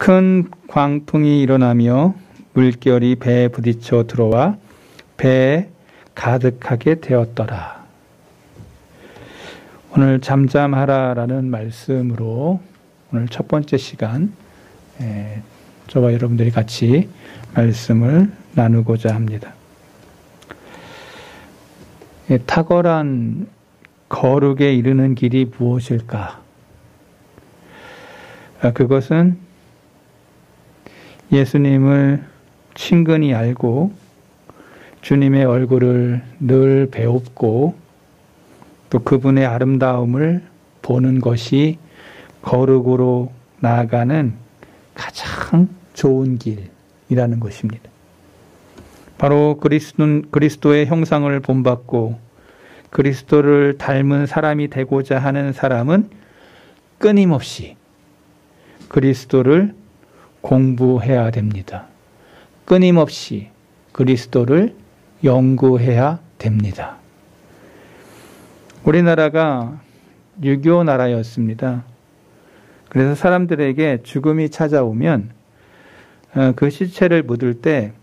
큰 광풍이 일어나며 물결이 배에 부딪혀 들어와 배에 가득하게 되었더라. 오늘 잠잠하라라는 말씀으로 오늘 첫 번째 시간 저와 여러분들이 같이 말씀을 나누고자 합니다. 탁월한 거룩에 이르는 길이 무엇일까? 그것은 예수님을 친근히 알고 주님의 얼굴을 늘 배웁고 또 그분의 아름다움을 보는 것이 거룩으로 나아가는 가장 좋은 길이라는 것입니다. 바로 그리스도의 형상을 본받고 그리스도를 닮은 사람이 되고자 하는 사람은 끊임없이 그리스도를 공부해야 됩니다. 끊임없이 그리스도를 연구해야 됩니다. 우리나라가 유교 나라였습니다. 그래서 사람들에게 죽음이 찾아오면 그 시체를 묻을 때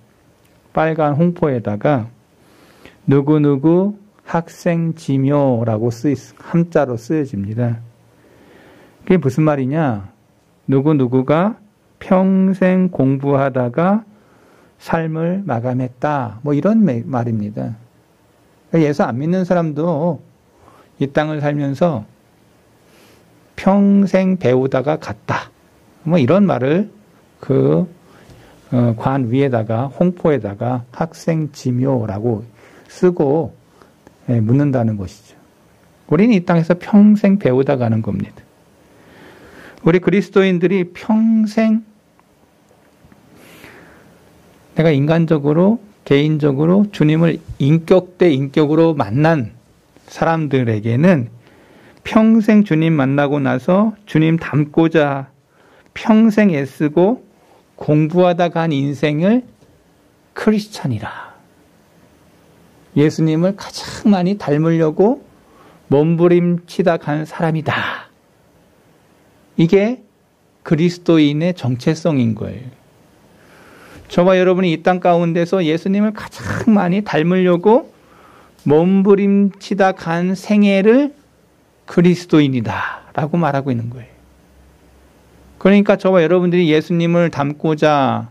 빨간 홍포에다가 누구누구 학생지묘라고 한자로 쓰여집니다. 그게 무슨 말이냐? 누구누구가 평생 공부하다가 삶을 마감했다. 뭐 이런 말입니다. 예수 안 믿는 사람도 이 땅을 살면서 평생 배우다가 갔다. 뭐 이런 말을 관 위에다가 홍포에다가 학생지묘라고 쓰고 묻는다는 것이죠. 우리는 이 땅에서 평생 배우다 가는 겁니다. 우리 그리스도인들이 평생 내가 인간적으로 개인적으로 주님을 인격 대 인격으로 만난 사람들에게는 평생 주님 만나고 나서 주님 닮고자 평생 애쓰고 공부하다 간 인생을 크리스찬이라. 예수님을 가장 많이 닮으려고 몸부림치다 간 사람이다. 이게 그리스도인의 정체성인 거예요. 저와 여러분이 이 땅 가운데서 예수님을 가장 많이 닮으려고 몸부림치다 간 생애를 그리스도인이다 라고 말하고 있는 거예요. 그러니까 저와 여러분들이 예수님을 닮고자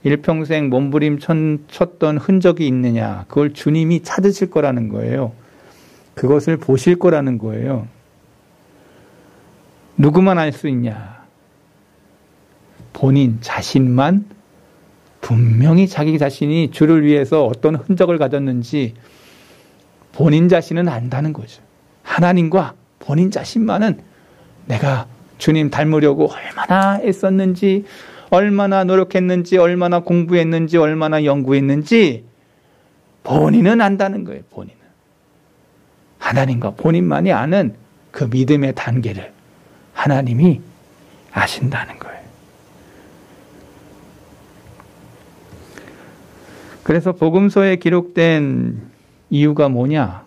일평생 몸부림쳤던 흔적이 있느냐, 그걸 주님이 찾으실 거라는 거예요. 그것을 보실 거라는 거예요. 누구만 알 수 있냐? 본인 자신만 분명히 자기 자신이 주를 위해서 어떤 흔적을 가졌는지 본인 자신은 안다는 거죠. 하나님과 본인 자신만은 내가 주님 닮으려고 얼마나 애썼는지, 얼마나 노력했는지, 얼마나 공부했는지, 얼마나 연구했는지 본인은 안다는 거예요. 본인은. 하나님과 본인만이 아는 그 믿음의 단계를 하나님이 아신다는 거예요. 그래서 복음서에 기록된 이유가 뭐냐?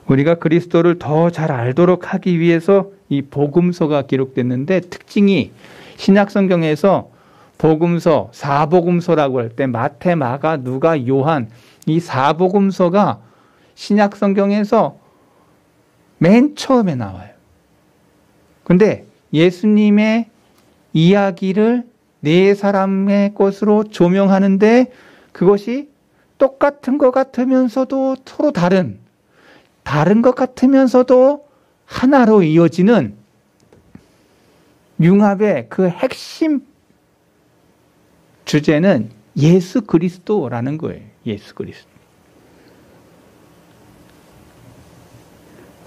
우리가 그리스도를 더 잘 알도록 하기 위해서 이 복음서가 기록됐는데, 특징이 신약성경에서 복음서, 사복음서라고 할 때 마태, 마가, 누가, 요한, 이 사복음서가 신약성경에서 맨 처음에 나와요. 근데 예수님의 이야기를 네 사람의 것으로 조명하는데 그것이 똑같은 것 같으면서도 서로 다른 것 같으면서도 하나로 이어지는 융합의 그 핵심 주제는 예수 그리스도라는 거예요. 예수 그리스도.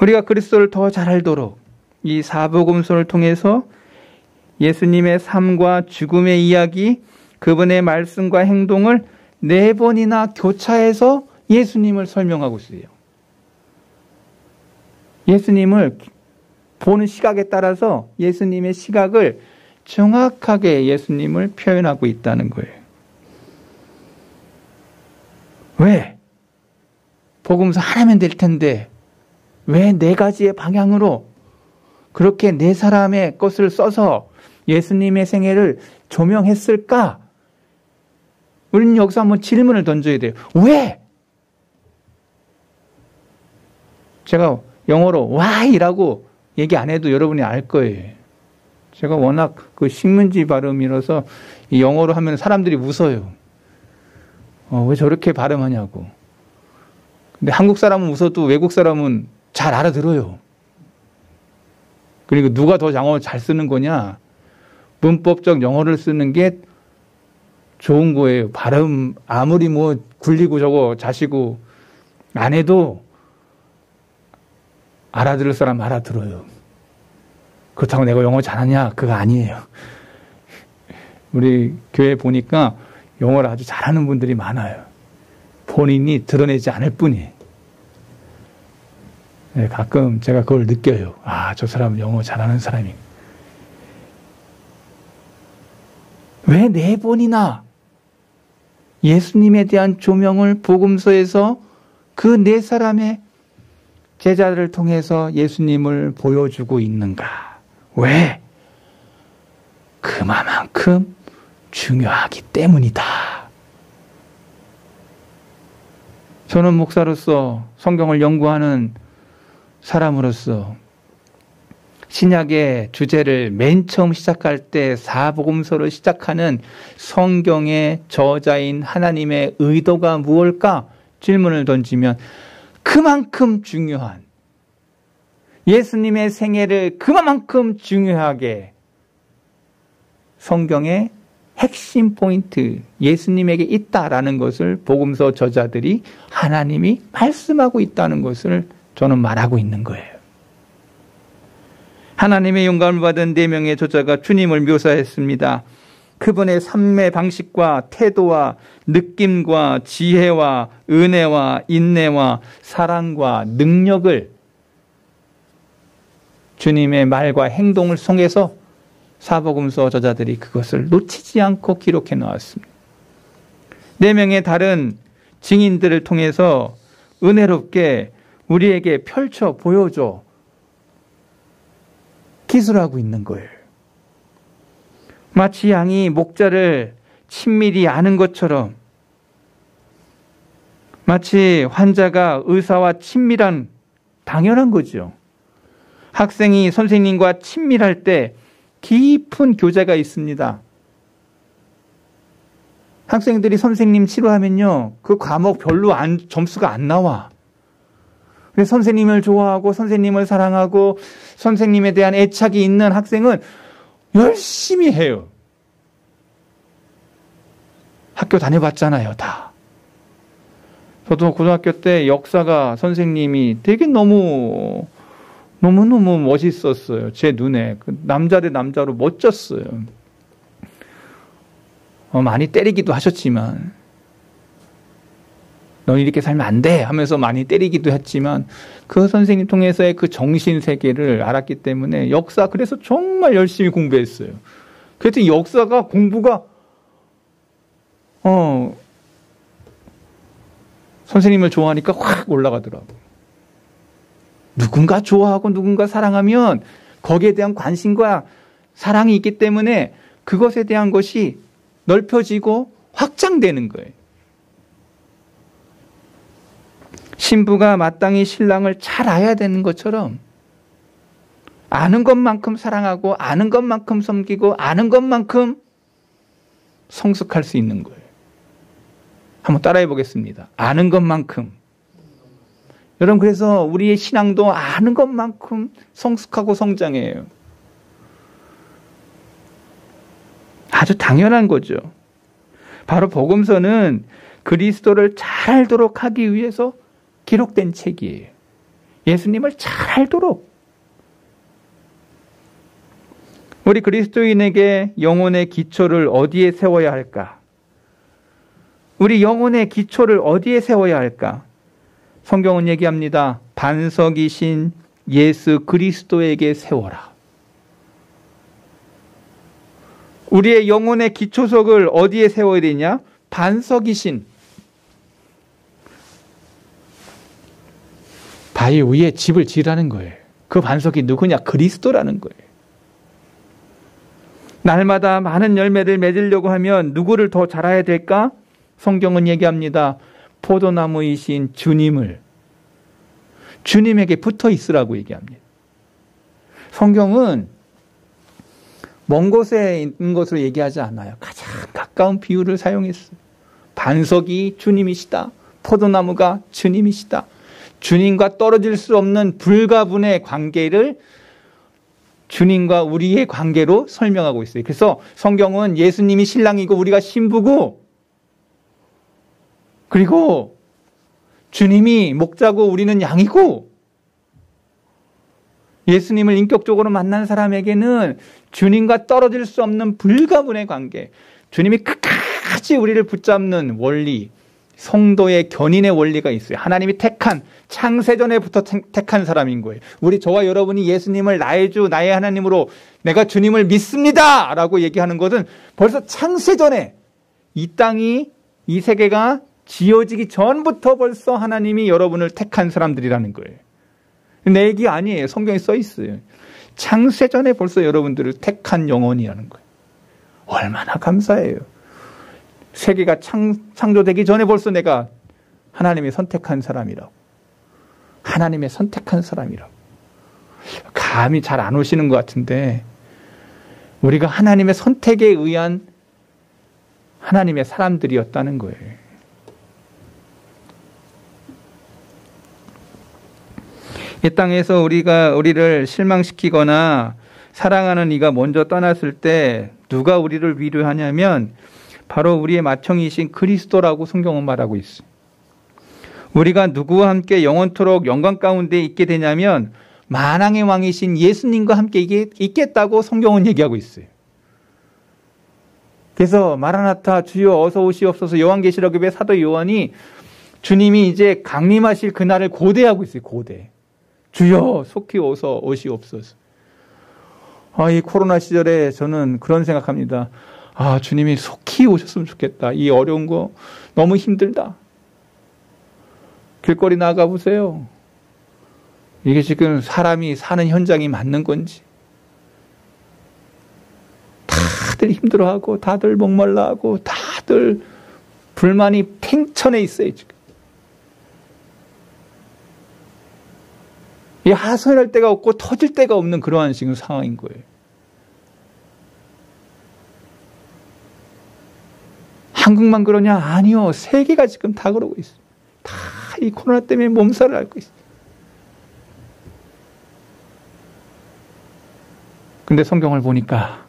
우리가 그리스도를 더 잘 알도록 이 사복음서를 통해서 예수님의 삶과 죽음의 이야기, 그분의 말씀과 행동을 4번이나 교차해서 예수님을 설명하고 있어요. 예수님을 보는 시각에 따라서 예수님의 시각을 정확하게 예수님을 표현하고 있다는 거예요. 왜? 복음서 하나면 될 텐데 왜 4가지의 방향으로 그렇게 4사람의 것을 써서 예수님의 생애를 조명했을까? 우리는 여기서 한번 질문을 던져야 돼요. 왜? 제가 영어로 why라고 얘기 안 해도 여러분이 알 거예요. 제가 워낙 그 식문지 발음이라서 이 영어로 하면 사람들이 웃어요. 왜 저렇게 발음하냐고. 근데 한국 사람은 웃어도 외국 사람은 잘 알아들어요. 그리고 누가 더 영어 잘 쓰는 거냐? 문법적 영어를 쓰는 게 좋은 거예요. 발음 아무리 뭐 굴리고 저거 자시고 안 해도 알아들을 사람 알아들어요. 그렇다고 내가 영어 잘하냐? 그거 아니에요. 우리 교회 보니까 영어를 아주 잘하는 분들이 많아요. 본인이 드러내지 않을 뿐이에요. 네, 가끔 제가 그걸 느껴요. 아, 저 사람은 영어 잘하는 사람이. 왜 4번이나 예수님에 대한 조명을 복음서에서 그 4사람의 제자들을 통해서 예수님을 보여주고 있는가? 왜? 그만큼 중요하기 때문이다. 저는 목사로서 성경을 연구하는 사람으로서 신약의 주제를 맨 처음 시작할 때 사복음서를 시작하는 성경의 저자인 하나님의 의도가 무엇일까? 질문을 던지면 그만큼 중요한 예수님의 생애를 그만큼 중요하게 성경의 핵심 포인트 예수님에게 있다라는 것을 복음서 저자들이 하나님이 말씀하고 있다는 것을 저는 말하고 있는 거예요. 하나님의 영감을 받은 4명의 저자가 주님을 묘사했습니다. 그분의 삶의 방식과 태도와 느낌과 지혜와 은혜와 인내와 사랑과 능력을 주님의 말과 행동을 통해서 사복음서 저자들이 그것을 놓치지 않고 기록해 놓았습니다. 4명의 다른 증인들을 통해서 은혜롭게 우리에게 펼쳐 보여줘 기술하고 있는 거예요. 마치 양이 목자를 친밀히 아는 것처럼 마치 환자가 의사와 친밀한 당연한 거죠. 학생이 선생님과 친밀할 때 깊은 교제가 있습니다. 학생들이 선생님 치료하면요, 그 과목 별로 점수가 안 나와. 그래서 선생님을 좋아하고 선생님을 사랑하고 선생님에 대한 애착이 있는 학생은 열심히 해요. 학교 다녀봤잖아요, 다. 저도 고등학교 때 역사가 선생님이 되게 너무너무 멋있었어요. 제 눈에. 남자 대 남자로 멋졌어요. 많이 때리기도 하셨지만 넌 이렇게 살면 안 돼 하면서 많이 때리기도 했지만 그 선생님 통해서의 그 정신 세계를 알았기 때문에 역사 그래서 정말 열심히 공부했어요. 그래서 역사가 공부가 선생님을 좋아하니까 확 올라가더라고. 누군가 좋아하고 누군가 사랑하면 거기에 대한 관심과 사랑이 있기 때문에 그것에 대한 것이 넓혀지고 확장되는 거예요. 신부가 마땅히 신랑을 잘 알아야 되는 것처럼 아는 것만큼 사랑하고 아는 것만큼 섬기고 아는 것만큼 성숙할 수 있는 거예요. 한번 따라해 보겠습니다. 아는 것만큼. 여러분, 그래서 우리의 신앙도 아는 것만큼 성숙하고 성장해요. 아주 당연한 거죠. 바로 복음서는 그리스도를 잘 알도록 하기 위해서 기록된 책이에요. 예수님을 잘 알도록. 우리 그리스도인에게 영혼의 기초를 어디에 세워야 할까? 우리 영혼의 기초를 어디에 세워야 할까? 성경은 얘기합니다. 반석이신 예수 그리스도에게 세워라. 우리의 영혼의 기초석을 어디에 세워야 되냐? 반석이신 바위 위에 집을 지으라는 거예요. 그 반석이 누구냐? 그리스도라는 거예요. 날마다 많은 열매를 맺으려고 하면 누구를 더 잘 알아야 될까? 성경은 얘기합니다. 포도나무이신 주님에게 붙어 있으라고 얘기합니다. 성경은 먼 곳에 있는 것으로 얘기하지 않아요. 가장 가까운 비유를 사용했어요. 반석이 주님이시다. 포도나무가 주님이시다. 주님과 떨어질 수 없는 불가분의 관계를 주님과 우리의 관계로 설명하고 있어요. 그래서 성경은 예수님이 신랑이고 우리가 신부고, 그리고 주님이 목자고 우리는 양이고, 예수님을 인격적으로 만난 사람에게는 주님과 떨어질 수 없는 불가분의 관계, 주님이 끝까지 우리를 붙잡는 원리, 성도의 견인의 원리가 있어요. 하나님이 택한, 창세전에부터 택한 사람인 거예요. 저와 여러분이 예수님을 나의 주, 나의 하나님으로 내가 주님을 믿습니다 라고 얘기하는 것은 벌써 창세전에 이 땅이, 이 세계가 지어지기 전부터 벌써 하나님이 여러분을 택한 사람들이라는 거예요. 내 얘기 아니에요. 성경에 써 있어요. 창세전에 벌써 여러분들을 택한 영혼이라는 거예요. 얼마나 감사해요. 세계가 창조되기 전에 벌써 내가 하나님이 선택한 사람이라고. 하나님의 선택한 사람이라고. 감이 잘 안 오시는 것 같은데, 우리가 하나님의 선택에 의한 하나님의 사람들이었다는 거예요. 이 땅에서 우리를 실망시키거나 사랑하는 이가 먼저 떠났을 때 누가 우리를 위로하냐면 바로 우리의 맏형이신 그리스도라고 성경은 말하고 있어요. 우리가 누구와 함께 영원토록 영광 가운데 있게 되냐면 만왕의 왕이신 예수님과 함께 있겠다고 성경은 얘기하고 있어요. 그래서 마라나타 주여 어서 오시옵소서 요한계시록의 사도 요한이 주님이 이제 강림하실 그날을 고대하고 있어요. 고대. 주여 속히 어서 오시옵소서. 이 코로나 시절에 저는 그런 생각합니다. 주님이 속히 오셨으면 좋겠다. 이 어려운 거 너무 힘들다. 길거리 나가보세요. 이게 지금 사람이 사는 현장이 맞는 건지. 다들 힘들어하고 다들 목말라하고 다들 불만이 팽천해 있어요. 지금. 이 하소연할 데가 없고 터질 데가 없는 그러한 지금 상황인 거예요. 한국만 그러냐? 아니요. 세계가 지금 다 그러고 있어요. 다 이 코로나 때문에 몸살을 앓고 있어요. 근데 성경을 보니까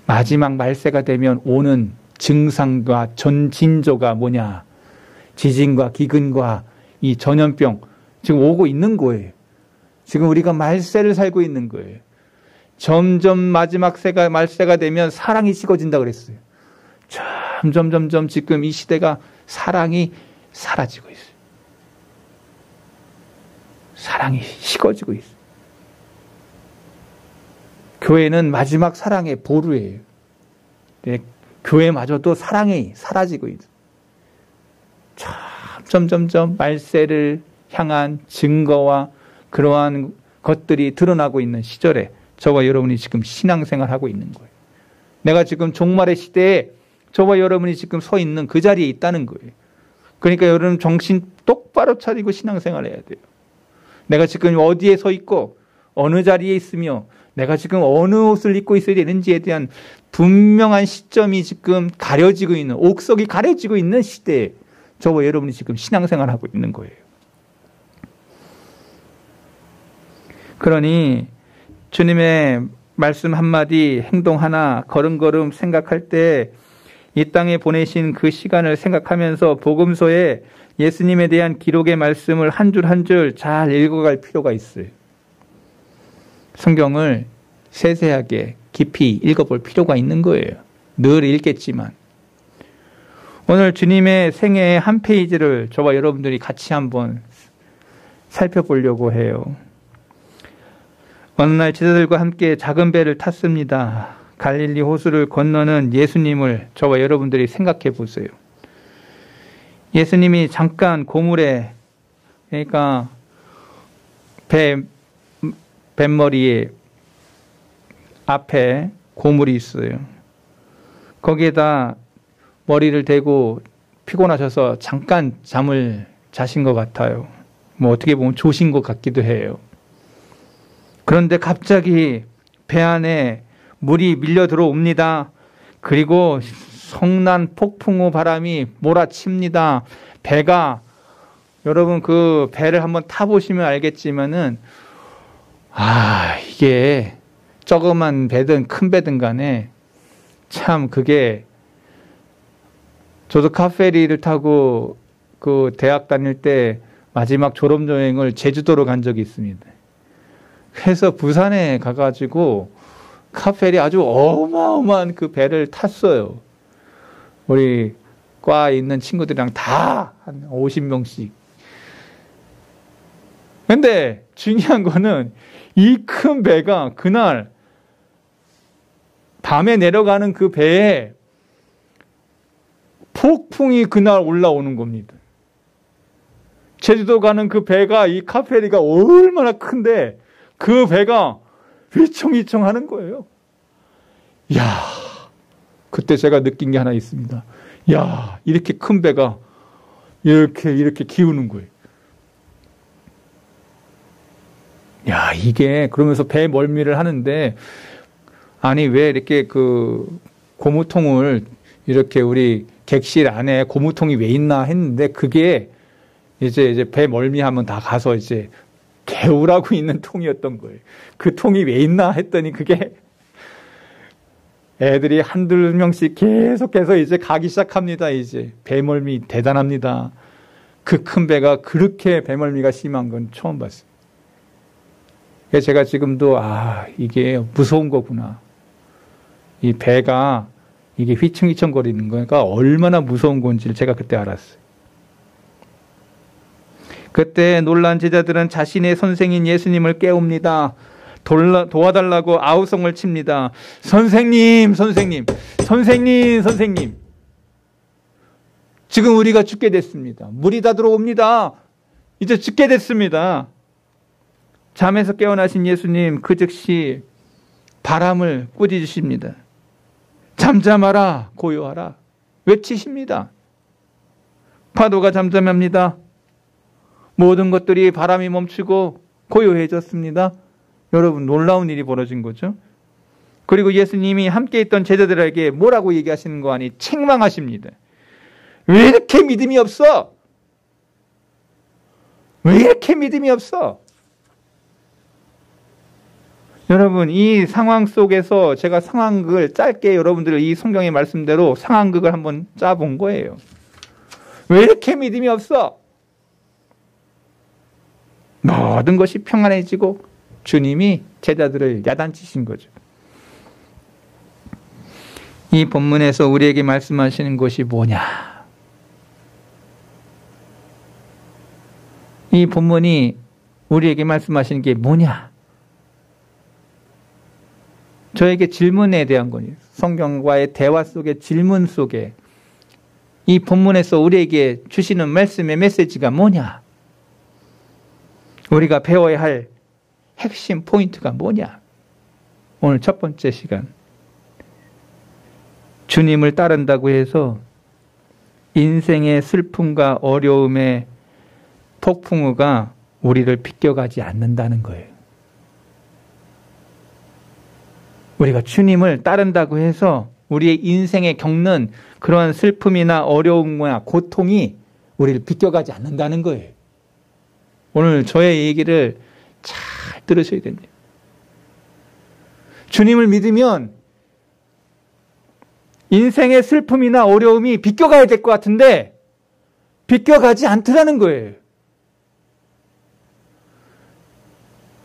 마지막 말세가 되면 오는 증상과 전진조가 뭐냐? 지진과 기근과 이 전염병 지금 오고 있는 거예요. 지금 우리가 말세를 살고 있는 거예요. 점점 마지막 말세가 되면 사랑이 식어진다 그랬어요. 점점 지금 이 시대가 사랑이 사라지고 있어요. 사랑이 식어지고 있어요. 교회는 마지막 사랑의 보루예요. 교회마저도 사랑이 사라지고 있어요. 점점 말세를 향한 증거와 그러한 것들이 드러나고 있는 시절에 저와 여러분이 지금 신앙생활하고 있는 거예요. 내가 지금 종말의 시대에 저와 여러분이 지금 서 있는 그 자리에 있다는 거예요. 그러니까 여러분 정신 똑바로 차리고 신앙생활을 해야 돼요. 내가 지금 어디에 서 있고 어느 자리에 있으며 내가 지금 어느 옷을 입고 있어야 되는지에 대한 분명한 시점이 지금 가려지고 있는, 옥석이 가려지고 있는 시대에 저와 여러분이 지금 신앙생활하고 있는 거예요. 그러니 주님의 말씀 한마디, 행동 하나, 걸음걸음 생각할 때 이 땅에 보내신 그 시간을 생각하면서 복음서에 예수님에 대한 기록의 말씀을 한 줄 한 줄 잘 읽어갈 필요가 있어요. 성경을 세세하게 깊이 읽어볼 필요가 있는 거예요. 늘 읽겠지만. 오늘 주님의 생애의 한 페이지를 저와 여러분들이 같이 한번 살펴보려고 해요. 어느 날 제자들과 함께 작은 배를 탔습니다. 갈릴리 호수를 건너는 예수님을 저와 여러분들이 생각해 보세요. 예수님이 잠깐 고물에, 그러니까 뱃머리 앞에 고물이 있어요. 거기에다 머리를 대고 피곤하셔서 잠깐 잠을 자신 것 같아요. 뭐 어떻게 보면 조신 것 같기도 해요. 그런데 갑자기 배 안에 물이 밀려 들어옵니다. 그리고 성난 폭풍우 바람이 몰아칩니다. 배가, 여러분 그 배를 한번 타보시면 알겠지만은, 이게 조그만 배든 큰 배든 간에 참 그게, 저도 카페리를 타고 그 대학 다닐 때 마지막 졸업여행을 제주도로 간 적이 있습니다. 그래서 부산에 가가지고 카페리 아주 어마어마한 그 배를 탔어요. 우리 과에 있는 친구들이랑 다 한 50명씩. 근데 중요한 거는 이 큰 배가 그날 밤에 내려가는 그 배에 폭풍이 그날 올라오는 겁니다. 제주도 가는 그 배가, 이 카페리가 얼마나 큰데 그 배가 휘청휘청 하는 거예요. 이야, 그때 제가 느낀 게 하나 있습니다. 이야, 이렇게 큰 배가 이렇게 기우는 거예요. 야, 이게, 그러면서 배 멀미를 하는데, 아니, 왜 이렇게 그 고무통을 이렇게 우리 객실 안에 고무통이 왜 있나 했는데, 그게 이제 배 멀미하면 다 가서 이제 개우라고 있는 통이었던 거예요. 그 통이 왜 있나 했더니 그게 애들이 한두 명씩 계속해서 이제 가기 시작합니다. 이제 배멀미 대단합니다. 그 큰 배가 그렇게 배멀미가 심한 건 처음 봤어요. 그래서 제가 지금도 이게 무서운 거구나. 이 배가 이게 휘청휘청거리는 거니까 얼마나 무서운 건지를 제가 그때 알았어요. 그때 놀란 제자들은 자신의 선생인 예수님을 깨웁니다. 도와달라고 아우성을 칩니다. 선생님. 지금 우리가 죽게 됐습니다. 물이 다 들어옵니다. 이제 죽게 됐습니다. 잠에서 깨어나신 예수님 그 즉시 바람을 꾸짖으십니다. 잠잠하라, 고요하라 외치십니다. 파도가 잠잠합니다. 모든 것들이 바람이 멈추고 고요해졌습니다. 여러분, 놀라운 일이 벌어진 거죠. 그리고 예수님이 함께 있던 제자들에게 뭐라고 얘기하시는 거 아니? 책망하십니다. 왜 이렇게 믿음이 없어? 왜 이렇게 믿음이 없어? 여러분, 이 상황 속에서 제가 상황극을 짧게 여러분들 이 성경의 말씀대로 상황극을 한번 짜본 거예요. 왜 이렇게 믿음이 없어? 모든 것이 평안해지고 주님이 제자들을 야단치신 거죠. 이 본문에서 우리에게 말씀하시는 것이 뭐냐? 이 본문이 우리에게 말씀하시는 게 뭐냐? 저에게 질문에 대한 거예요. 성경과의 대화 속의 질문 속에 이 본문에서 우리에게 주시는 말씀의 메시지가 뭐냐? 우리가 배워야 할 핵심 포인트가 뭐냐? 오늘 첫 번째 시간. 주님을 따른다고 해서 인생의 슬픔과 어려움의 폭풍우가 우리를 비껴가지 않는다는 거예요. 우리가 주님을 따른다고 해서 우리의 인생에 겪는 그러한 슬픔이나 어려움이나 고통이 우리를 비껴가지 않는다는 거예요. 오늘 저의 얘기를 잘 들으셔야 됩니다. 주님을 믿으면 인생의 슬픔이나 어려움이 비껴가야 될 것 같은데 비껴가지 않더라는 거예요.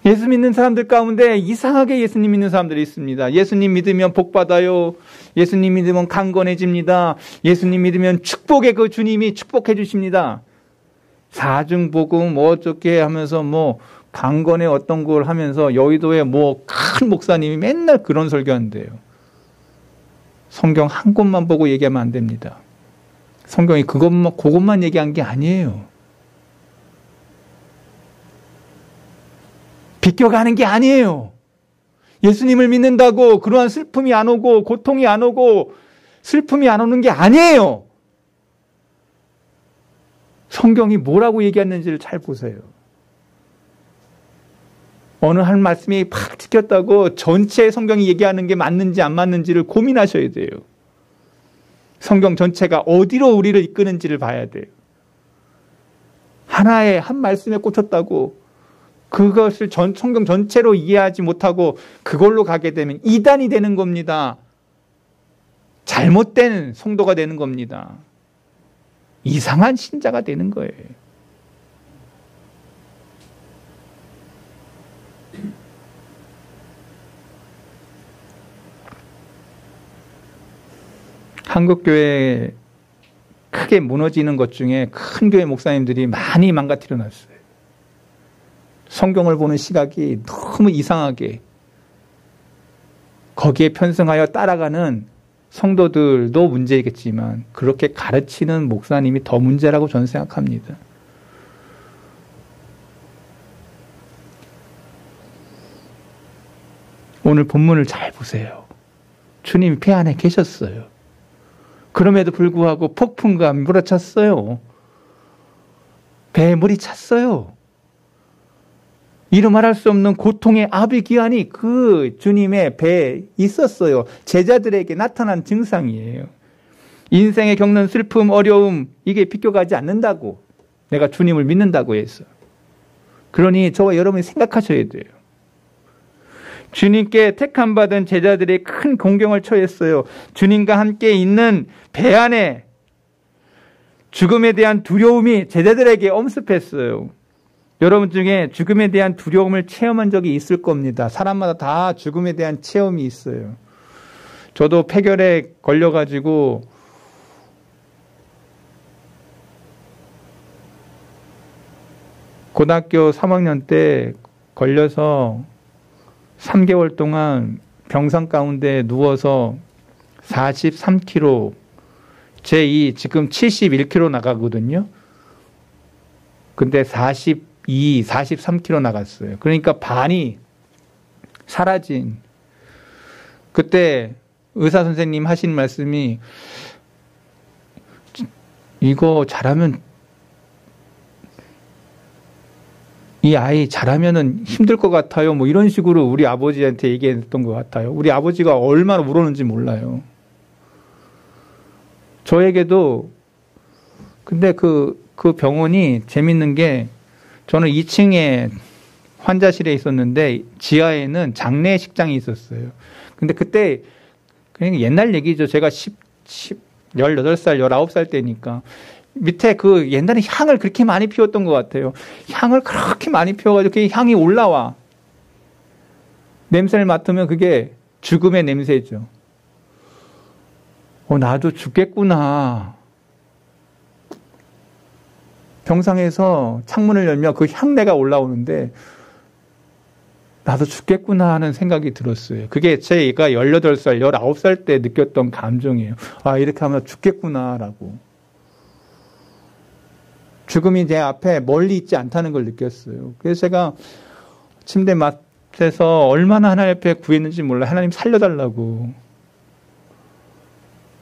예수 믿는 사람들 가운데 이상하게 예수님 믿는 사람들이 있습니다. 예수님 믿으면 복 받아요. 예수님 믿으면 강건해집니다. 예수님 믿으면 축복의 그 주님이 축복해 주십니다. 사중복음 뭐 어떻게 하면서 뭐 강건의 어떤 걸 하면서 여의도에 뭐 큰 목사님이 맨날 그런 설교한대요. 성경 한 곳만 보고 얘기하면 안 됩니다. 성경이 그것만 얘기한 게 아니에요. 비껴가는 게 아니에요. 예수님을 믿는다고 그러한 슬픔이 안 오고 고통이 안 오고 슬픔이 안 오는 게 아니에요. 성경이 뭐라고 얘기했는지를 잘 보세요. 어느 한 말씀이 팍 찍혔다고 전체 성경이 얘기하는 게 맞는지 안 맞는지를 고민하셔야 돼요. 성경 전체가 어디로 우리를 이끄는지를 봐야 돼요. 하나의 한 말씀에 꽂혔다고 그것을 성경 전체로 이해하지 못하고 그걸로 가게 되면 이단이 되는 겁니다. 잘못된 성도가 되는 겁니다. 이상한 신자가 되는 거예요. 한국교회 크게 무너지는 것 중에 큰 교회 목사님들이 많이 망가뜨려 놨어요. 성경을 보는 시각이 너무 이상하게 거기에 편승하여 따라가는 성도들도 문제겠지만 그렇게 가르치는 목사님이 더 문제라고 저는 생각합니다. 오늘 본문을 잘 보세요. 주님이 배 안에 계셨어요. 그럼에도 불구하고 폭풍과 몰아쳤어요. 배에 물이 찼어요. 이루 말할 수 없는 고통의 아비기환이 그 주님의 배에 있었어요. 제자들에게 나타난 증상이에요. 인생에 겪는 슬픔, 어려움 이게 비껴가지 않는다고. 내가 주님을 믿는다고 해서. 그러니 저와 여러분이 생각하셔야 돼요. 주님께 택함받은 제자들이 큰 공경을 처했어요. 주님과 함께 있는 배 안에 죽음에 대한 두려움이 제자들에게 엄습했어요. 여러분 중에 죽음에 대한 두려움을 체험한 적이 있을 겁니다. 사람마다 다 죽음에 대한 체험이 있어요. 저도 폐결에 걸려가지고 고등학교 3학년 때 걸려서 3개월 동안 병상 가운데 누워서 43kg, 지금 71kg 나가거든요. 근데 43kg 나갔어요. 그러니까 반이 사라진. 그때 의사 선생님 하신 말씀이 이거 잘하면 이 아이 잘하면은 힘들 것 같아요. 뭐 이런 식으로 우리 아버지한테 얘기했던 것 같아요. 우리 아버지가 얼마나 울었는지 몰라요. 저에게도 근데 그 병원이 재밌는 게 저는 2층에 환자실에 있었는데 지하에는 장례식장이 있었어요. 근데 그때 그냥 옛날 얘기죠. 제가 18살, 19살 때니까. 밑에 그 옛날에 향을 그렇게 많이 피웠던 것 같아요. 향을 그렇게 많이 피워가지고 그 향이 올라와. 냄새를 맡으면 그게 죽음의 냄새죠. 나도 죽겠구나. 병상에서 창문을 열면 그 향내가 올라오는데 나도 죽겠구나 하는 생각이 들었어요. 그게 제가 18살, 19살 때 느꼈던 감정이에요. 아, 이렇게 하면 죽겠구나라고. 죽음이 내 앞에 멀리 있지 않다는 걸 느꼈어요. 그래서 제가 침대 맡에서 얼마나 하나님 앞에 구했는지 몰라요. 하나님 살려달라고.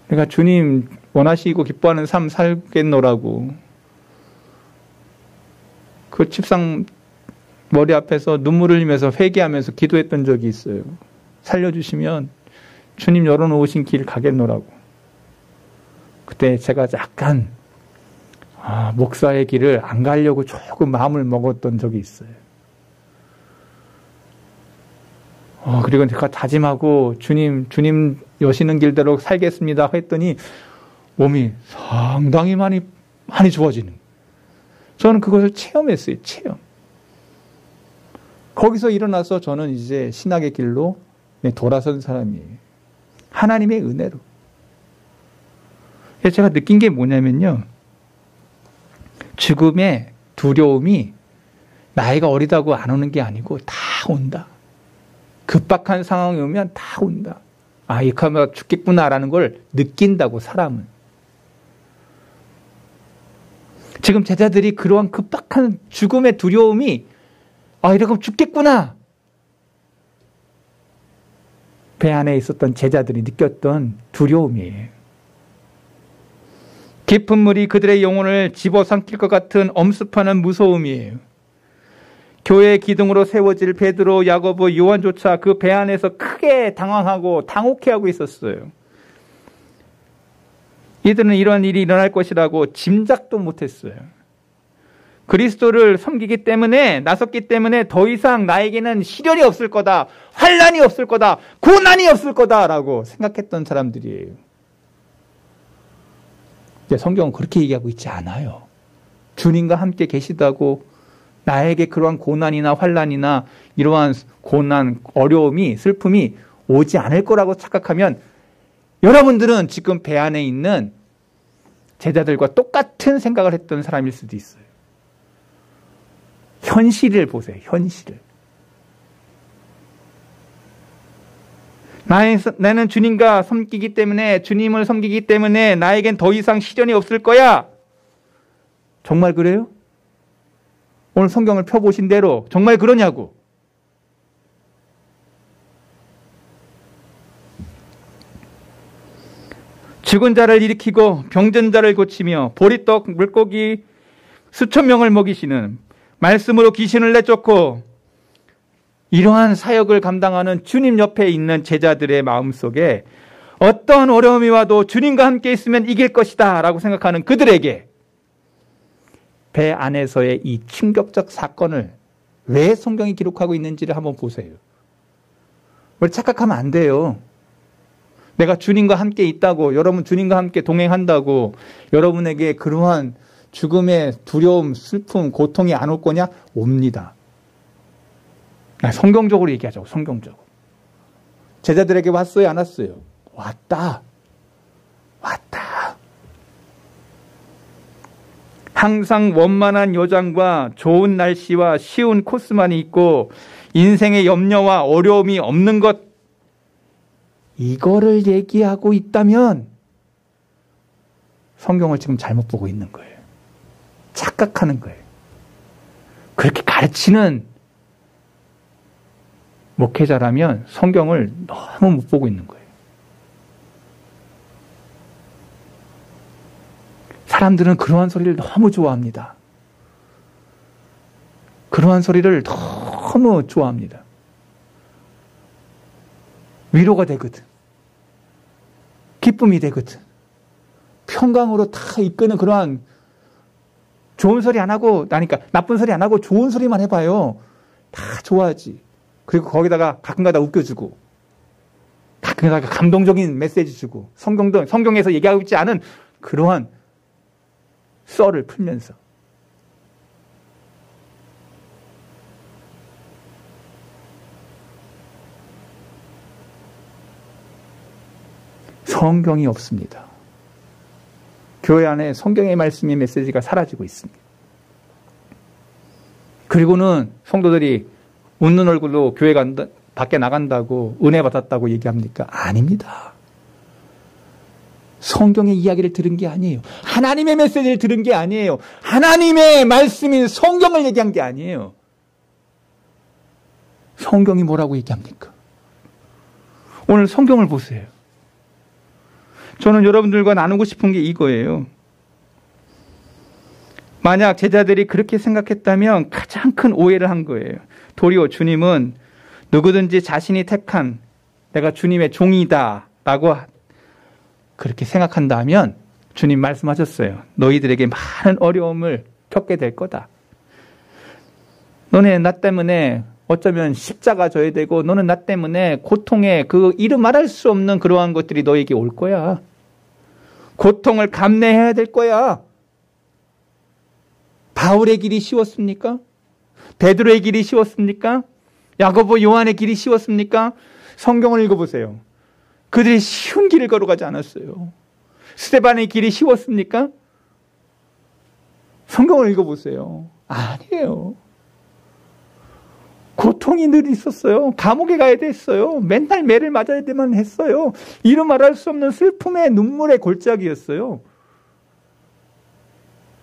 내가 주님 원하시고 기뻐하는 삶 살겠노라고. 그 침상 머리 앞에서 눈물을 흘리면서 회개하면서 기도했던 적이 있어요. 살려주시면 주님 열어놓으신 길 가겠노라고. 그때 제가 약간 목사의 길을 안 가려고 조금 마음을 먹었던 적이 있어요. 그리고 제가 다짐하고 주님 여시는 길대로 살겠습니다 했더니 몸이 상당히 많이 좋아지는. 저는 그것을 체험했어요. 체험. 거기서 일어나서 저는 이제 신학의 길로 돌아선 사람이에요. 하나님의 은혜로. 제가 느낀 게 뭐냐면요. 죽음의 두려움이 나이가 어리다고 안 오는 게 아니고 다 온다. 급박한 상황이 오면 다 온다. 이렇게 하면 죽겠구나라는 걸 느낀다고, 사람은. 지금 제자들이 그러한 급박한 죽음의 두려움이 이렇게 하면 죽겠구나. 배 안에 있었던 제자들이 느꼈던 두려움이에요. 깊은 물이 그들의 영혼을 집어삼킬 것 같은 엄습하는 무서움이에요. 교회의 기둥으로 세워질 베드로, 야고보, 요한조차 그 배 안에서 크게 당황하고 당혹해하고 있었어요. 이들은 이런 일이 일어날 것이라고 짐작도 못했어요. 그리스도를 섬기기 때문에, 나섰기 때문에 더 이상 나에게는 시련이 없을 거다, 환난이 없을 거다, 고난이 없을 거다라고 생각했던 사람들이에요. 근데 성경은 그렇게 얘기하고 있지 않아요. 주님과 함께 계시다고 나에게 그러한 고난이나 환난이나 이러한 고난, 어려움이, 슬픔이 오지 않을 거라고 착각하면 여러분들은 지금 배 안에 있는 제자들과 똑같은 생각을 했던 사람일 수도 있어요. 현실을 보세요. 현실을. 나는 주님과 섬기기 때문에, 주님을 섬기기 때문에 나에겐 더 이상 시련이 없을 거야. 정말 그래요? 오늘 성경을 펴보신 대로 정말 그러냐고. 죽은 자를 일으키고 병든 자를 고치며 보리떡, 물고기 수천 명을 먹이시는, 말씀으로 귀신을 내쫓고, 이러한 사역을 감당하는 주님 옆에 있는 제자들의 마음속에 어떤 어려움이 와도 주님과 함께 있으면 이길 것이다 라고 생각하는 그들에게 배 안에서의 이 충격적 사건을 왜 성경이 기록하고 있는지를 한번 보세요. 우리 착각하면 안 돼요. 내가 주님과 함께 있다고, 여러분 주님과 함께 동행한다고 여러분에게 그러한 죽음의 두려움, 슬픔, 고통이 안 올 거냐? 옵니다. 성경적으로 얘기하자고, 성경적으로. 제자들에게 왔어요, 안 왔어요? 왔다. 왔다. 항상 원만한 여장과 좋은 날씨와 쉬운 코스만 있고 인생의 염려와 어려움이 없는 것, 이거를 얘기하고 있다면 성경을 지금 잘못 보고 있는 거예요. 착각하는 거예요. 그렇게 가르치는 목회자라면 성경을 너무 못 보고 있는 거예요. 사람들은 그러한 소리를 너무 좋아합니다. 그러한 소리를 너무 좋아합니다. 위로가 되거든. 기쁨이 되거든. 평강으로 다 이끄는 그러한 좋은 소리 안 하고, 그러니까 나쁜 소리 안 하고 좋은 소리만 해봐요. 다 좋아하지. 그리고 거기다가 가끔가다 웃겨주고, 가끔가다 감동적인 메시지 주고, 성경에서 얘기하고 있지 않은 그러한 썰을 풀면서. 성경이 없습니다. 교회 안에 성경의 말씀의 메시지가 사라지고 있습니다. 그리고는 성도들이 웃는 얼굴로 교회 밖에 나간다고 은혜 받았다고 얘기합니까? 아닙니다. 성경의 이야기를 들은 게 아니에요. 하나님의 메시지를 들은 게 아니에요. 하나님의 말씀인 성경을 얘기한 게 아니에요. 성경이 뭐라고 얘기합니까? 오늘 성경을 보세요. 저는 여러분들과 나누고 싶은 게 이거예요. 만약 제자들이 그렇게 생각했다면 가장 큰 오해를 한 거예요. 도리어 주님은 누구든지 자신이 택한 내가 주님의 종이다 라고 그렇게 생각한다면 주님 말씀하셨어요. 너희들에게 많은 어려움을 겪게 될 거다. 너네 나 때문에 어쩌면 십자가 져야 되고, 너는 나 때문에 고통의 그 이름 말할 수 없는 그러한 것들이 너에게 올 거야. 고통을 감내해야 될 거야. 바울의 길이 쉬웠습니까? 베드로의 길이 쉬웠습니까? 야고보, 요한의 길이 쉬웠습니까? 성경을 읽어보세요. 그들이 쉬운 길을 걸어가지 않았어요. 스데반의 길이 쉬웠습니까? 성경을 읽어보세요. 아니에요. 고통이 늘 있었어요. 감옥에 가야 됐어요. 맨날 매를 맞아야 되만 했어요. 이루 말할 수 없는 슬픔의 눈물의 골짜기였어요.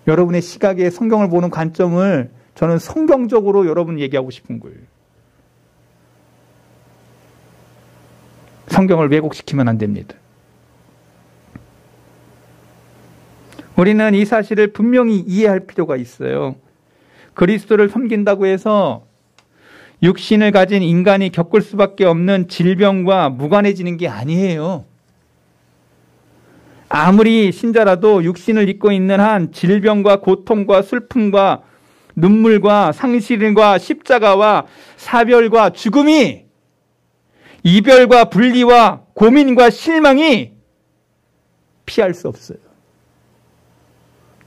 여러분의 시각에 성경을 보는 관점을 저는 성경적으로 여러분 얘기하고 싶은 거예요. 성경을 왜곡시키면 안 됩니다. 우리는 이 사실을 분명히 이해할 필요가 있어요. 그리스도를 섬긴다고 해서 육신을 가진 인간이 겪을 수밖에 없는 질병과 무관해지는 게 아니에요. 아무리 신자라도 육신을 입고 있는 한 질병과 고통과 슬픔과 눈물과 상실과 십자가와 사별과 죽음이, 이별과 분리와 고민과 실망이 피할 수 없어요.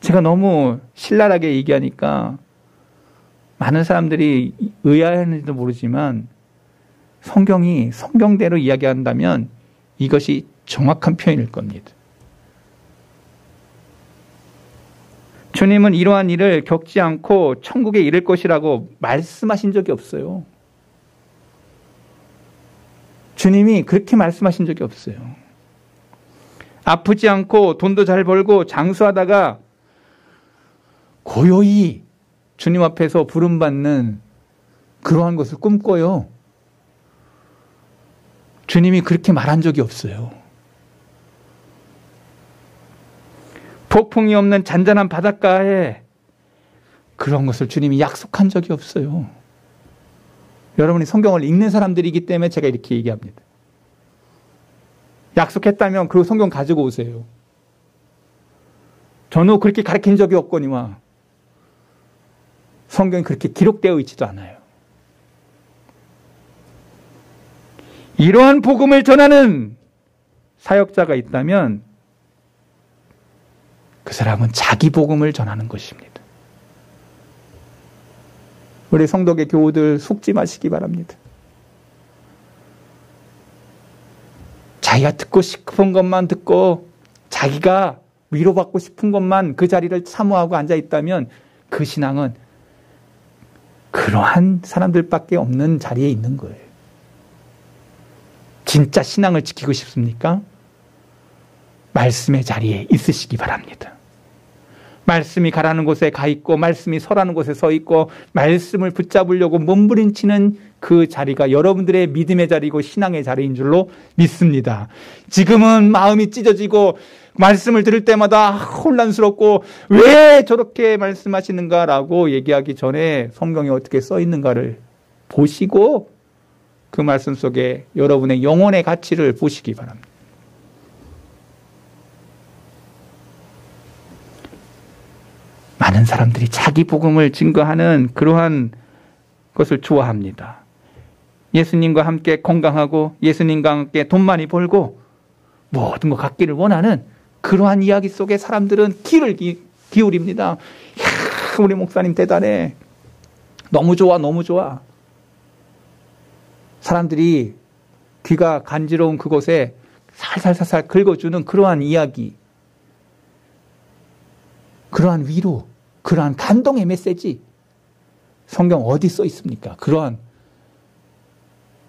제가 너무 신랄하게 얘기하니까 많은 사람들이 의아해하는지도 모르지만 성경이 성경대로 이야기한다면 이것이 정확한 표현일 겁니다. 주님은 이러한 일을 겪지 않고 천국에 이를 것이라고 말씀하신 적이 없어요. 주님이 그렇게 말씀하신 적이 없어요. 아프지 않고 돈도 잘 벌고 장수하다가 고요히 주님 앞에서 부름받는 그러한 것을 꿈꿔요. 주님이 그렇게 말한 적이 없어요. 폭풍이 없는 잔잔한 바닷가에 그런 것을 주님이 약속한 적이 없어요. 여러분이 성경을 읽는 사람들이기 때문에 제가 이렇게 얘기합니다. 약속했다면 그 성경 가지고 오세요. 저는 그렇게 가르친 적이 없거니와 성경이 그렇게 기록되어 있지도 않아요. 이러한 복음을 전하는 사역자가 있다면 그 사람은 자기 복음을 전하는 것입니다. 우리 성도계 교우들 속지 마시기 바랍니다. 자기가 듣고 싶은 것만 듣고 자기가 위로받고 싶은 것만 그 자리를 사모하고 앉아있다면 그 신앙은 그러한 사람들밖에 없는 자리에 있는 거예요. 진짜 신앙을 지키고 싶습니까? 말씀의 자리에 있으시기 바랍니다. 말씀이 가라는 곳에 가 있고 말씀이 서라는 곳에 서 있고 말씀을 붙잡으려고 몸부림치는 그 자리가 여러분들의 믿음의 자리고 신앙의 자리인 줄로 믿습니다. 지금은 마음이 찢어지고 말씀을 들을 때마다 혼란스럽고 왜 저렇게 말씀하시는가라고 얘기하기 전에 성경에 어떻게 써 있는가를 보시고 그 말씀 속에 여러분의 영혼의 가치를 보시기 바랍니다. 많은 사람들이 자기 복음을 증거하는 그러한 것을 좋아합니다. 예수님과 함께 건강하고 예수님과 함께 돈 많이 벌고 모든 것 갖기를 원하는 그러한 이야기 속에 사람들은 귀를 기울입니다. 이야, 우리 목사님 대단해. 너무 좋아, 너무 좋아. 사람들이 귀가 간지러운 그곳에 살살살살 긁어주는 그러한 이야기, 그러한 위로, 그러한 감동의 메시지, 성경 어디 써 있습니까? 그러한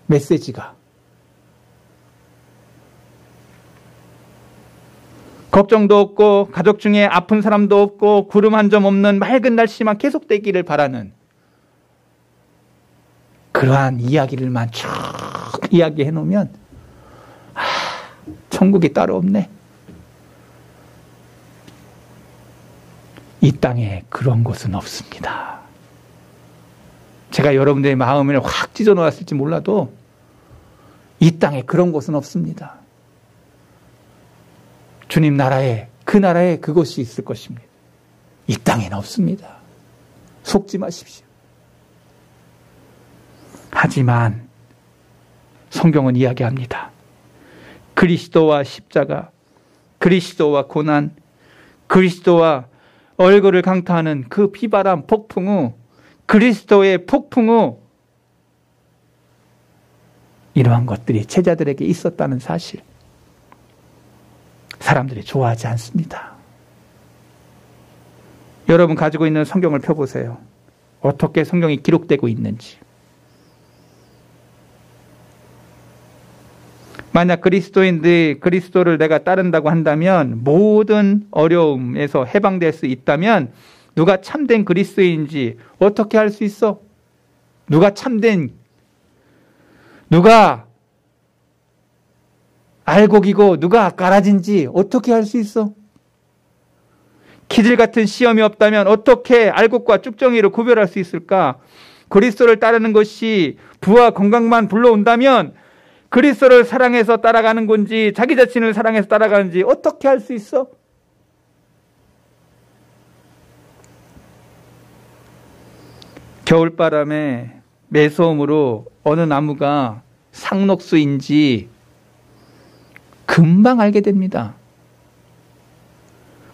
메시지가. 걱정도 없고 가족 중에 아픈 사람도 없고 구름 한 점 없는 맑은 날씨만 계속되기를 바라는 그러한 이야기를만 쭉 이야기해 놓으면 천국이 따로 없네. 이 땅에 그런 곳은 없습니다. 제가 여러분들의 마음을 확 찢어 놓았을지 몰라도 이 땅에 그런 곳은 없습니다. 주님 나라에, 그 나라에 그것이 있을 것입니다. 이 땅에는 없습니다. 속지 마십시오. 하지만 성경은 이야기합니다. 그리스도와 십자가, 그리스도와 고난, 그리스도와 얼굴을 강타하는 그 비바람, 폭풍 후, 그리스도의 폭풍 후 이러한 것들이 제자들에게 있었다는 사실, 사람들이 좋아하지 않습니다. 여러분 가지고 있는 성경을 펴보세요. 어떻게 성경이 기록되고 있는지. 만약 그리스도인들이 그리스도를 내가 따른다고 한다면 모든 어려움에서 해방될 수 있다면 누가 참된 그리스도인지 어떻게 알 수 있어? 누가 알곡이고 누가 가라진지 어떻게 알 수 있어? 키질 같은 시험이 없다면 어떻게 알곡과 쭉정이를 구별할 수 있을까? 그리스도를 따르는 것이 부와 건강만 불러온다면 그리스도를 사랑해서 따라가는 건지 자기 자신을 사랑해서 따라가는지 어떻게 알 수 있어? 겨울바람에 매서움으로 어느 나무가 상록수인지 금방 알게 됩니다.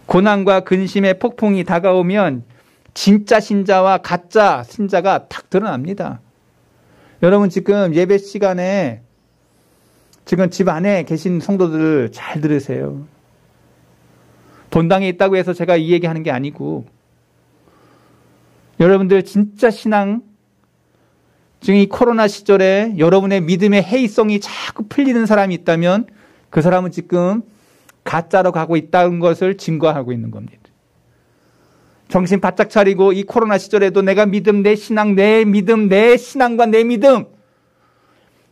고난과 근심의 폭풍이 다가오면 진짜 신자와 가짜 신자가 탁 드러납니다. 여러분 지금 예배 시간에 지금 집 안에 계신 성도들 잘 들으세요. 본당에 있다고 해서 제가 이 얘기하는 게 아니고 여러분들 진짜 신앙 지금 이 코로나 시절에 여러분의 믿음의 해이성이 자꾸 풀리는 사람이 있다면 그 사람은 지금 가짜로 가고 있다는 것을 증거하고 있는 겁니다. 정신 바짝 차리고 이 코로나 시절에도 내가 믿음, 내 신앙, 내 믿음, 내 신앙과 내 믿음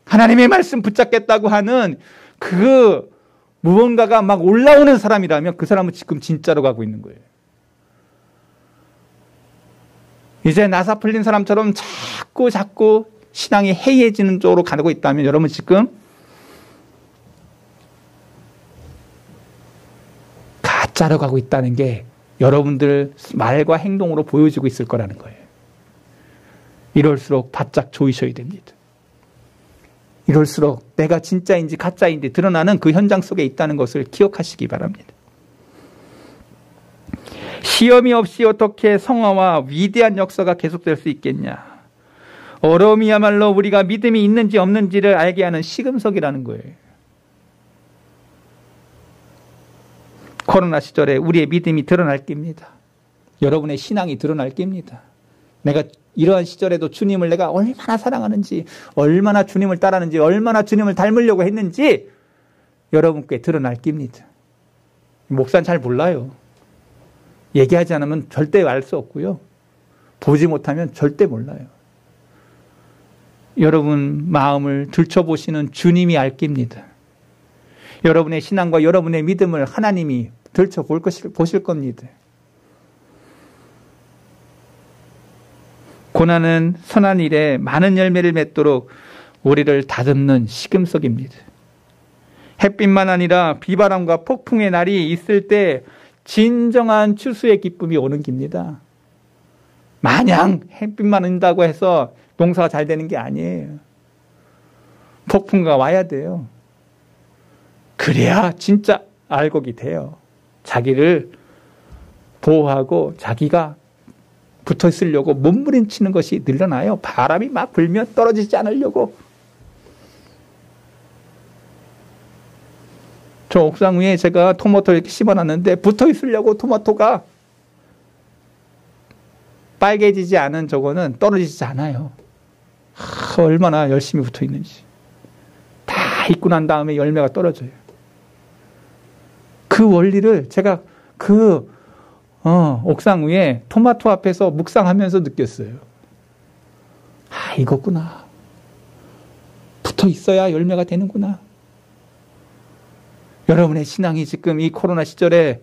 하나님의 말씀 붙잡겠다고 하는 그 무언가가 막 올라오는 사람이라면 그 사람은 지금 진짜로 가고 있는 거예요. 이제 나사 풀린 사람처럼 자꾸 신앙이 해이해지는 쪽으로 가고 있다면 여러분 지금 가짜로 가고 있다는 게 여러분들 말과 행동으로 보여지고 있을 거라는 거예요. 이럴수록 바짝 조이셔야 됩니다. 이럴수록 내가 진짜인지 가짜인지 드러나는 그 현장 속에 있다는 것을 기억하시기 바랍니다. 시험이 없이 어떻게 성화와 위대한 역사가 계속될 수 있겠냐. 어려움이야말로 우리가 믿음이 있는지 없는지를 알게 하는 시금석이라는 거예요. 코로나 시절에 우리의 믿음이 드러날 겁니다. 여러분의 신앙이 드러날 겁니다. 내가 이러한 시절에도 주님을 내가 얼마나 사랑하는지, 얼마나 주님을 따르는지, 얼마나 주님을 닮으려고 했는지 여러분께 드러날 겁니다. 목사는 잘 몰라요. 얘기하지 않으면 절대 알 수 없고요. 보지 못하면 절대 몰라요. 여러분 마음을 들춰보시는 주님이 알 겁니다. 여러분의 신앙과 여러분의 믿음을 하나님이 보실 겁니다. 고난은 선한 일에 많은 열매를 맺도록 우리를 다듬는 시금석입니다. 햇빛만 아니라 비바람과 폭풍의 날이 있을 때 진정한 추수의 기쁨이 오는 겁니다. 마냥 햇빛만 온다고 해서 농사가 잘 되는 게 아니에요. 폭풍과 와야 돼요. 그래야 진짜 알곡이 돼요. 자기를 보호하고 자기가 붙어 있으려고 몸부림치는 것이 늘어나요. 바람이 막 불면 떨어지지 않으려고. 저 옥상 위에 제가 토마토를 이렇게 심어놨는데 붙어 있으려고 토마토가 빨개지지 않은 저거는 떨어지지 않아요. 얼마나 열심히 붙어 있는지. 다 익고 난 다음에 열매가 떨어져요. 그 원리를 제가 옥상 위에 토마토 앞에서 묵상하면서 느꼈어요. 이거구나. 붙어 있어야 열매가 되는구나. 여러분의 신앙이 지금 이 코로나 시절에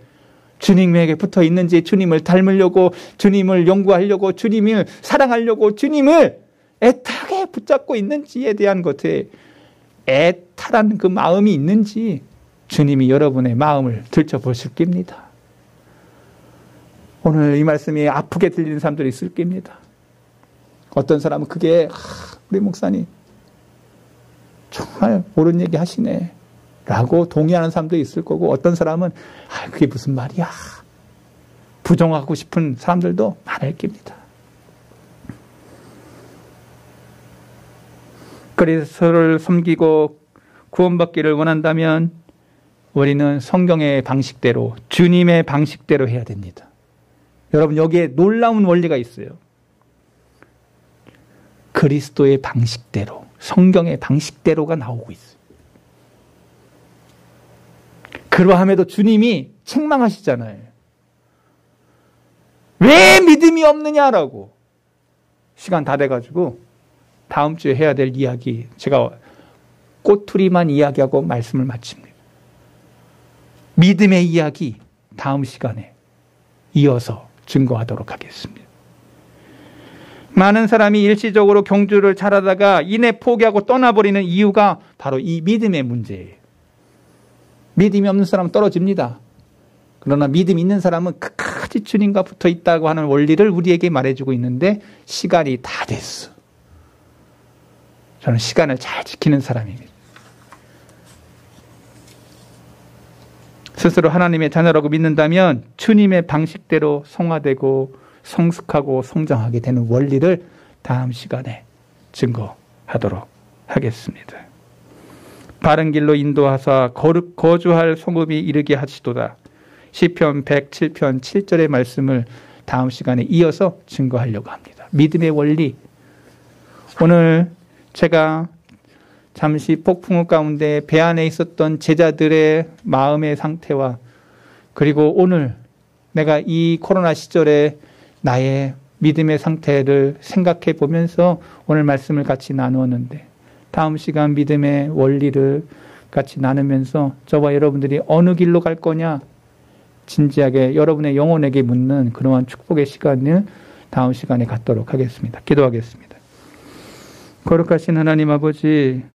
주님에게 붙어 있는지, 주님을 닮으려고, 주님을 연구하려고, 주님을 사랑하려고, 주님을 애타게 붙잡고 있는지에 대한 것에 애타란 그 마음이 있는지 주님이 여러분의 마음을 들춰보실 겁니다. 오늘 이 말씀이 아프게 들리는 사람들이 있을 겁니다. 어떤 사람은 그게 우리 목사님 정말 옳은 얘기 하시네 라고 동의하는 사람도 있을 거고, 어떤 사람은 그게 무슨 말이야 부정하고 싶은 사람들도 많을 겁니다. 그리스도를 섬기고 구원받기를 원한다면 우리는 성경의 방식대로, 주님의 방식대로 해야 됩니다. 여러분 여기에 놀라운 원리가 있어요. 그리스도의 방식대로, 성경의 방식대로가 나오고 있어요. 그러함에도 주님이 책망하시잖아요. 왜 믿음이 없느냐라고. 시간 다 돼가지고 다음 주에 해야 될 이야기 제가 꼬투리만 이야기하고 말씀을 마칩니다. 믿음의 이야기 다음 시간에 이어서 증거하도록 하겠습니다. 많은 사람이 일시적으로 경주를 잘하다가 이내 포기하고 떠나버리는 이유가 바로 이 믿음의 문제예요. 믿음이 없는 사람은 떨어집니다. 그러나 믿음 있는 사람은 끝까지 주님과 붙어 있다고 하는 원리를 우리에게 말해주고 있는데 시간이 다 됐어. 저는 시간을 잘 지키는 사람입니다. 스스로 하나님의 자녀라고 믿는다면 주님의 방식대로 성화되고 성숙하고 성장하게 되는 원리를 다음 시간에 증거하도록 하겠습니다. 바른 길로 인도하사 거주할 성읍이 이르게 하시도다. 시편 107편 7절의 말씀을 다음 시간에 이어서 증거하려고 합니다. 믿음의 원리. 오늘 제가 잠시 폭풍우 가운데 배 안에 있었던 제자들의 마음의 상태와 그리고 오늘 내가 이 코로나 시절에 나의 믿음의 상태를 생각해 보면서 오늘 말씀을 같이 나누었는데 다음 시간 믿음의 원리를 같이 나누면서 저와 여러분들이 어느 길로 갈 거냐 진지하게 여러분의 영혼에게 묻는 그러한 축복의 시간을 다음 시간에 갖도록 하겠습니다. 기도하겠습니다. 거룩하신 하나님 아버지,